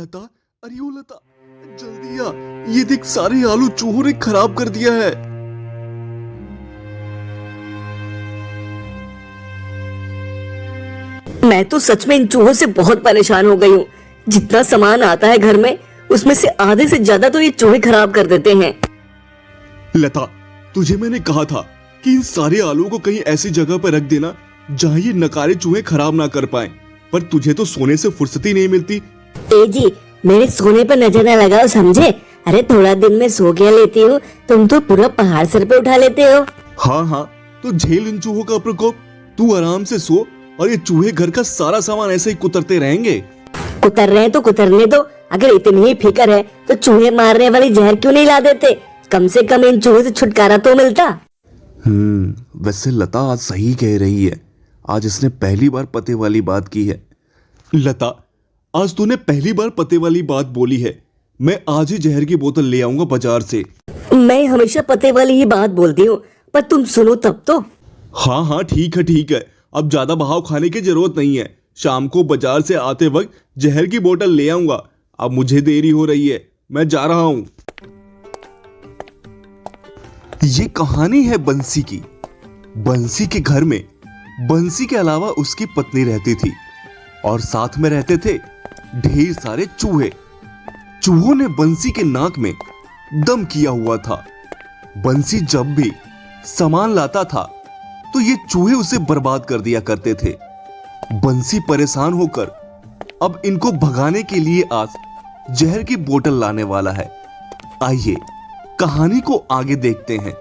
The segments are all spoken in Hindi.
लता, अरे ओ लता, जल्दी आ, ये देख सारे आलू चूहों ने खराब कर दिया है। मैं तो सच में इन चूहों से बहुत परेशान हो गई हूँ। जितना सामान आता है घर में, उसमें से आधे से ज्यादा तो ये चूहे खराब कर देते हैं। लता, तुझे मैंने कहा था कि इन सारे आलू को कहीं ऐसी जगह पर रख देना जहाँ ये नकारे चूहे खराब ना कर पाएं, पर तुझे तो सोने से फुर्सत ही नहीं मिलती। ए जी, मेरे सोने पर नजर न लगाओ, समझे? अरे थोड़ा दिन में सो क्या लेती हो, तुम तो पूरा पहाड़ सर पे उठा लेते हो। हाँ हाँ, तो झेल इन चूहों का प्रकोप, तू आराम से सो और ये चूहे घर का सारा सामान ऐसे ही कुतरते रहेंगे। कुतर रहे हैं तो कुतरने दो। अगर इतनी ही फिक्र है तो चूहे मारने वाली जहर क्यों नहीं ला देते? कम से कम इन चूहों से छुटकारा तो मिलता। वैसे लता आज सही कह रही है। आज इसने पहली बार पते वाली बात की है। लता, आज तूने पहली बार पते वाली बात बोली है। मैं आज ही जहर की बोतल ले आऊंगा बाजार से। मैं हमेशा पते वाली ही बात बोलती हूँ, पर तुम सुनो तब तो। हाँ हाँ, ठीक है ठीक है, अब ज्यादा बहाव खाने की जरूरत नहीं है। शाम को बाजार से आते वक्त जहर की बोतल ले आऊंगा। अब मुझे देरी हो रही है, मैं जा रहा हूं। ये कहानी है बंसी की। बंसी के घर में बंसी के अलावा उसकी पत्नी रहती थी और साथ में रहते थे ढेर सारे चूहे। चूहों ने बंसी के नाक में दम किया हुआ था। बंसी जब भी सामान लाता था तो ये चूहे उसे बर्बाद कर दिया करते थे। बंसी परेशान होकर अब इनको भगाने के लिए आज जहर की बोतल लाने वाला है। आइए कहानी को आगे देखते हैं।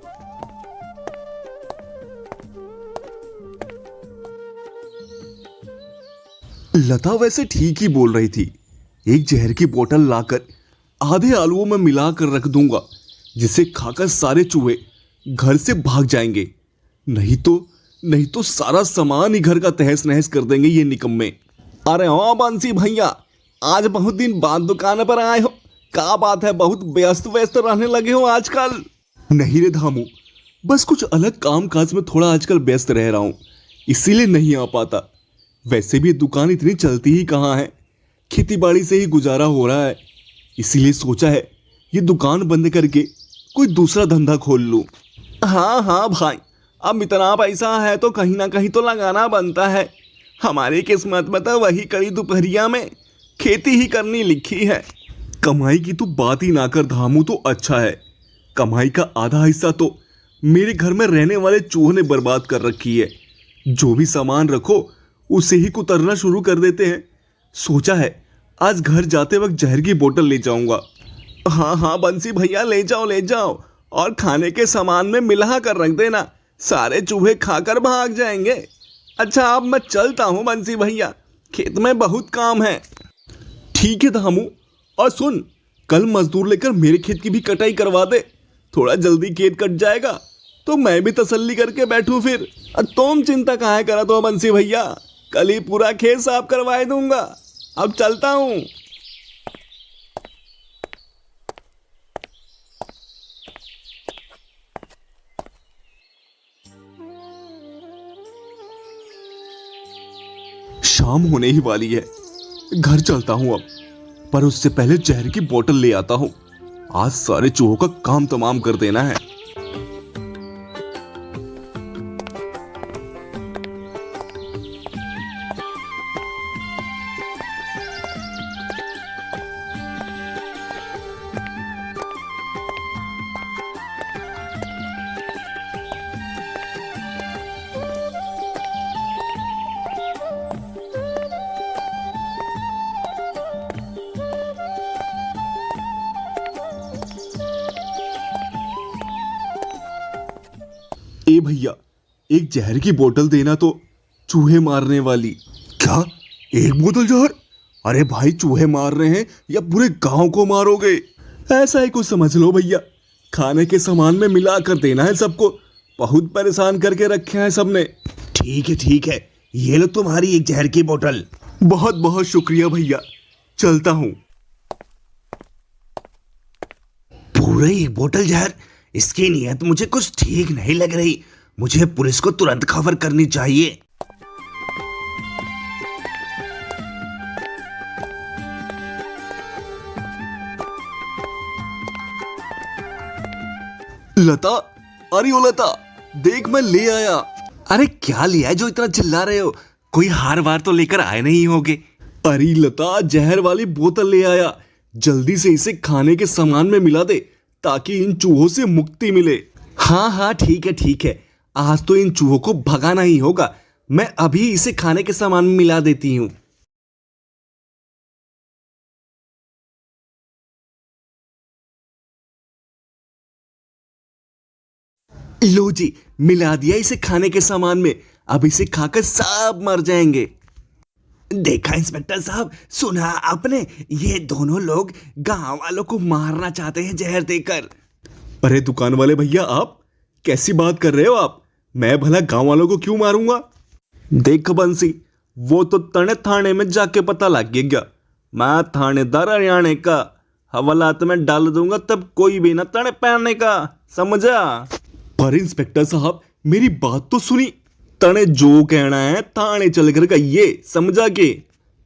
लता वैसे ठीक ही बोल रही थी। एक जहर की बोतल लाकर आधे आलूओं में मिलाकर रख दूंगा, जिसे खाकर सारे चूहे घर से भाग जाएंगे। नहीं तो सारा सामान ही घर का तहस नहस कर देंगे ये निकम्मे। अरे हाँ बंसी भैया, आज बहुत दिन बाद दुकान पर आए हो। क्या बात है, बहुत व्यस्त रहने लगे हो आजकल? नहीं रे धामू, बस कुछ अलग काम काज में थोड़ा आजकल व्यस्त रह रहा हूं, इसीलिए नहीं आ पाता। वैसे भी दुकान इतनी चलती ही कहाँ है, खेती बाड़ी से ही गुजारा हो रहा है। इसीलिए सोचा है ये दुकान बंद करके कोई दूसरा धंधा खोल लूं। हाँ भाई, अब इतना पैसा है तो कहीं ना कहीं तो लगाना बनता है। हमारी किस्मत में तो वही कड़ी दोपहरिया में खेती ही करनी लिखी है। कमाई की तो बात ही ना कर धामू, तो अच्छा है। कमाई का आधा हिस्सा तो मेरे घर में रहने वाले चूहों ने बर्बाद कर रखी है। जो भी सामान रखो उसे ही कुतरना शुरू कर देते हैं। सोचा है आज घर जाते वक्त जहर की बोतल ले जाऊंगा। हाँ बंसी भैया, ले जाओ और खाने के सामान में मिला कर रख देना, सारे चूहे खाकर भाग जाएंगे। अच्छा अब मैं चलता हूँ बंसी भैया, खेत में बहुत काम है। ठीक है धामू, और सुन, कल मजदूर लेकर मेरे खेत की भी कटाई करवा दे। थोड़ा जल्दी खेत कट जाएगा तो मैं भी तसल्ली करके बैठूं फिर। तुम चिंता काहे करा तो बंसी भैया, कल ही पूरा खेत साफ करवा दूंगा। अब चलता हूं। शाम होने ही वाली है, घर चलता हूं अब, पर उससे पहले जहर की बोतल ले आता हूं। आज सारे चूहों का काम तमाम कर देना है। ए भैया, एक जहर की बोतल देना तो चूहे मारने वाली। क्या एक बोतल जहर? अरे भाई, चूहे मार रहे हैं या पूरे गांव को मारोगे? ऐसा ही कुछ समझ लो भैया, खाने के सामान में मिला कर देना है सबको। बहुत परेशान करके रखे हैं सबने। ठीक है, ये लो तुम्हारी एक जहर की बोतल। बहुत बहुत शुक्रिया भैया, चलता हूं। पूरे एक बोतल जहर? इसकी नीयत मुझे कुछ ठीक नहीं लग रही। मुझे पुलिस को तुरंत खबर करनी चाहिए। लता, अरे ओ लता, देख मैं ले आया। अरे क्या लिया है जो इतना चिल्ला रहे हो? कोई हार वार तो लेकर आए नहीं होगे। अरे लता, जहर वाली बोतल ले आया। जल्दी से इसे खाने के सामान में मिला दे ताकि इन चूहों से मुक्ति मिले। हाँ हाँ ठीक है ठीक है, आज तो इन चूहों को भगाना ही होगा। मैं अभी इसे खाने के सामान में मिला देती हूँ। लो जी, मिला दिया इसे खाने के सामान में। अब इसे खाकर सब मर जाएंगे। देखा इंस्पेक्टर साहब, सुना आपने? ये दोनों लोग गांव वालों को मारना चाहते हैं जहर देकर। अरे दुकान वाले भैया, आप कैसी बात कर रहे हो आप? मैं भला गांव वालों को क्यों मारूंगा? देख बंसी, वो तो तने थाने में जाके पता लग गया। मैं थानेदार हरियाणा का, हवालात में डाल दूंगा तब कोई भी ना तने पहनने का, समझा? पर इंस्पेक्टर साहब, मेरी बात तो सुनी। तने जो कहना है थाने चल कर कहिए, समझा के?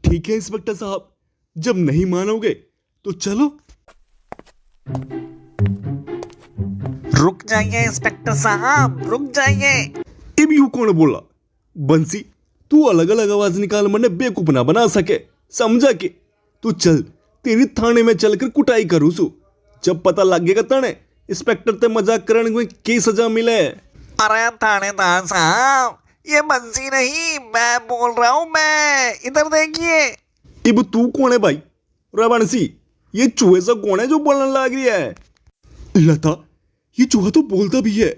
ठीक है इंस्पेक्टर साहब, जब नहीं मानोगे तो चलो। रुक जाइए इंस्पेक्टर साहब, रुक जाइए। अब यूं कौन बोला? बंसी, तू अलग अलग आवाज निकाल, मने बेवकूफ ना बना सके, समझा के? तू चल, तेरी थाने में चलकर कुटाई करूँ सु। जब पता लगेगा तने इंस्पेक्टर ते मजाक करने में की सजा मिले। अरे थानेदार साहब, ये बंसी नहीं, मैं बोल रहा हूँ। मैं इधर देखिए। इब तू कौन है भाई? रे बंसी, ये चूहे सा कौन है जो बोलने लग रही है? लता, ये चूहा तो बोलता भी है।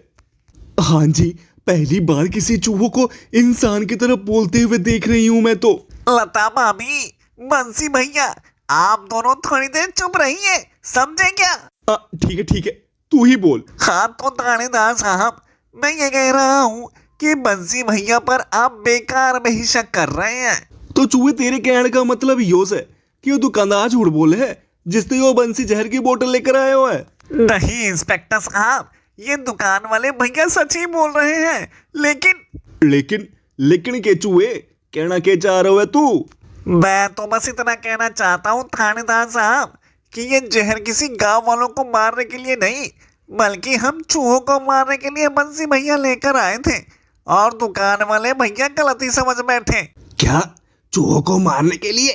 हाँ जी, पहली बार किसी चूहों को इंसान की तरह बोलते हुए देख रही हूं मैं तो। लता भाभी, बंसी भैया, आप दोनों थोड़ी देर चुप रहिए, समझे क्या? ठीक है, तू ही बोल। हाँ तो थानेदार साहब, मैं ये कह रहा हूँ कि बंसी भैया पर आप बेकार में ही शक कर रहे हैं। तो चूहे, तेरे कहने का मतलब योस है कि वो दुकानदार झूठ बोले है जिसने वो बंसी जहर की बोतल लेकर आया हुआ है? नहीं इंस्पेक्टर साहब, ये दुकान वाले भैया सच ही बोल रहे हैं। लेकिन के चूहे, कहना के चाह रहे हो तू? मैं तो बस इतना कहना चाहता हूँ थानेदार साहब कि ये जहर किसी गांव वालों को मारने के लिए नहीं, बल्कि हम चूहों को मारने के लिए बंसी भैया लेकर आए थे और दुकान वाले भैया गलती समझ बैठे। क्या चूहों को मारने के लिए?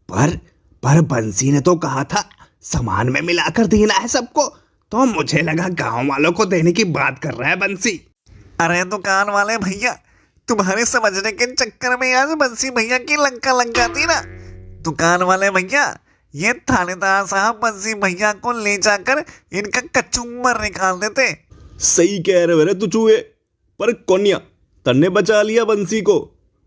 पर बंसी ने तो कहा था सामान में मिलाकर देना है सबको, तो मुझे लगा गांव वालों को देने की बात कर रहा है बंसी। अरे दुकान वाले भैया, तुम्हारे समझने के चक्कर में आज बंसी भैया की लंका लग जाती ना। दुकान वाले भैया, ये थानेदार साहब बंसी भैया को ले जाकर इनका कचूमर निकाल देते। सही कह रहे हो तू चूहे, पर कोन्या तन्ने बचा लिया बंसी को।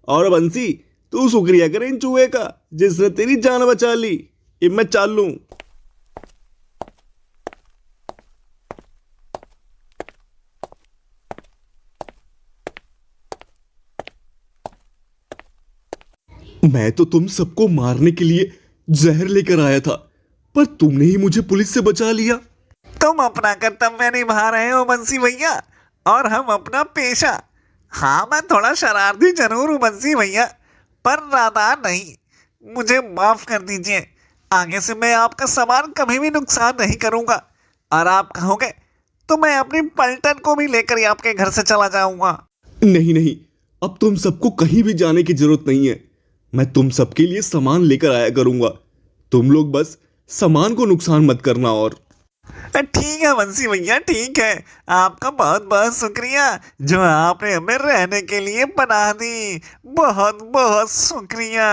और बंसी, तू शुक्रिया करे इन चूहे का जिसने तेरी जान बचा ली। अब मैं चालूं। मैं तो तुम सबको मारने के लिए जहर लेकर आया था, पर तुमने ही मुझे पुलिस से बचा लिया। तुम अपना कर्तव्य निभा रहे हो बंसी भैया, और हम अपना पेशा। हाँ, मैं थोड़ा शरारती जरूर हूँ बंसी भैया, पर नादान नहीं। मुझे माफ कर दीजिए। आगे से मैं आपका सामान कभी भी नुकसान नहीं करूँगा, और आप कहोगे तो मैं अपनी पलटन को भी लेकर ही आपके घर से चला जाऊँगा। नहीं, अब तुम सबको कहीं भी जाने की जरूरत नहीं है। मैं तुम सबके लिए सामान लेकर आया करूंगा। तुम लोग बस सामान को नुकसान मत करना। और ठीक है बंसी भैया, ठीक है। आपका बहुत बहुत शुक्रिया जो आपने हमें रहने के लिए पनाह दी। बहुत बहुत शुक्रिया।